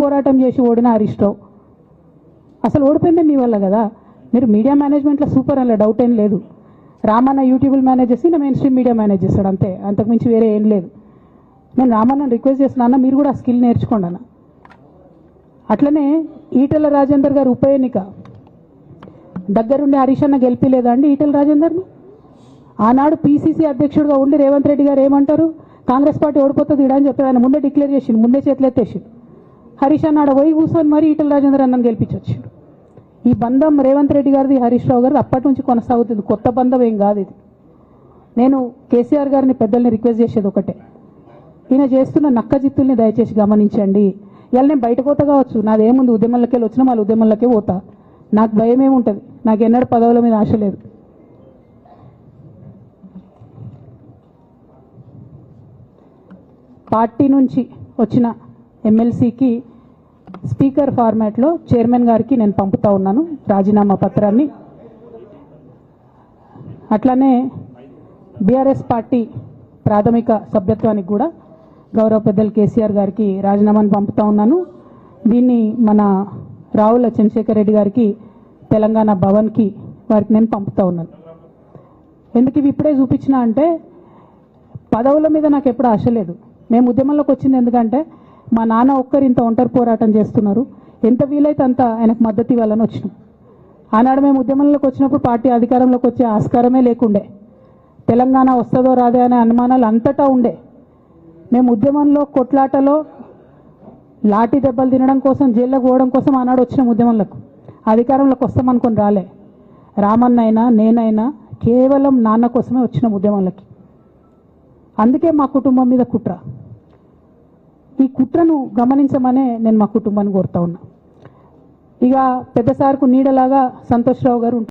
పోరాటం చేసి ఓడిన హరీష్ రావు. అసలు ఓడిపోయిందే మీ వల్ల కదా. మీరు మీడియా మేనేజ్మెంట్లో సూపర్ అలా డౌట్ ఏం లేదు. రామన్న యూట్యూబ్లు మేనేజ్ చేసి నా మెయిన్ స్ట్రీమ్ మీడియా మేనేజ్ చేస్తాడు అంతే, అంతకుమించి వేరే ఏం లేదు. నేను రామన్నని రిక్వెస్ట్ చేస్తున్నా, మీరు కూడా ఆ స్కిల్ నేర్చుకోండి అన్న. అట్లనే ఈటెల రాజేందర్ గారు ఉప ఎన్నిక దగ్గరుండి హరీష్ అన్న గెలిపిలేదా అండి ఈటెల రాజేందర్ని? ఆనాడు పీసీసీ అధ్యక్షుడిగా ఉండి రేవంత్ రెడ్డి గారు ఏమంటారు, కాంగ్రెస్ పార్టీ ఓడిపోతుంది ఇడా అని చెప్తాడు. ఆయన ముందే డిక్లేర్ చేసిండు, ముందే చేతులు ఎత్తేసిండు. హరీష్ అన్న ఆడ పోయి కూర్చొని మరి ఈటెల రాజేందర్ అన్నని గెలిపించొచ్చిండు. ఈ బంధం రేవంత్ రెడ్డి గారిది హరీష్ రావు గారిది అప్పటి నుంచి కొనసాగుతుంది, కొత్త బంధం ఏం కాదు ఇది. నేను కేసీఆర్ గారిని పెద్దల్ని రిక్వెస్ట్ చేసేది ఒకటే, ఈయన చేస్తున్న నక్కజిత్తుల్ని దయచేసి గమనించండి. ఇలా నేను బయట పోతా కావచ్చు, నాదేముంది, ఉద్యమంలోకి వెళ్ళి వచ్చినా వాళ్ళ ఉద్యమంలోకే పోతా, నాకు భయం ఏముంటుంది, నాకు ఎన్నడూ పదవుల మీద ఆశ లేదు. పార్టీ నుంచి వచ్చిన ఎమ్మెల్సీకి స్పీకర్ ఫార్మాట్లో చైర్మన్ గారికి నేను పంపుతా ఉన్నాను రాజీనామా పత్రాన్ని. అట్లానే బీఆర్ఎస్ పార్టీ ప్రాథమిక సభ్యత్వానికి కూడా గౌరవ పెద్దలు కేసీఆర్ గారికి రాజీనామాను పంపుతా ఉన్నాను. దీన్ని మన రావుల చంద్రశేఖర్ రెడ్డి గారికి తెలంగాణ భవన్కి వారికి నేను పంపుతా ఉన్నాను. ఎందుకు ఇవి ఇప్పుడే చూపించిన అంటే, పదవుల మీద నాకు ఎప్పుడు ఆశ లేదు. మేము ఉద్యమంలోకి వచ్చింది ఎందుకంటే మా నాన్న ఒక్కరు ఇంత ఒంటరి పోరాటం చేస్తున్నారు, ఎంత వీలైతే అంత ఆయనకు మద్దతు ఇవ్వాలని వచ్చినాం. ఆనాడు మేము ఉద్యమంలోకి వచ్చినప్పుడు పార్టీ అధికారంలోకి వచ్చే ఆస్కారమే లేకుండే, తెలంగాణ వస్తుందో రాదే అనే అనుమానాలు అంతటా ఉండే. మేము ఉద్యమంలో కొట్లాటలో లాఠీ దెబ్బలు తినడం కోసం, జైల్లోకి పోవడం కోసం ఆనాడు వచ్చినాం ఉద్యమంలోకి. అధికారంలోకి వస్తామనుకొని రాలే. రామన్నైనా నేనైనా కేవలం నాన్న కోసమే వచ్చినాం ఉద్యమంలోకి. అందుకే మా కుటుంబం మీద కుట్ర. ఈ కుట్రను గమనించమనే నేను మా కుటుంబాన్ని కోరుతా ఉన్నా. ఇక పెద్ద సార్కు నీడలాగా సంతోష్ రావు గారు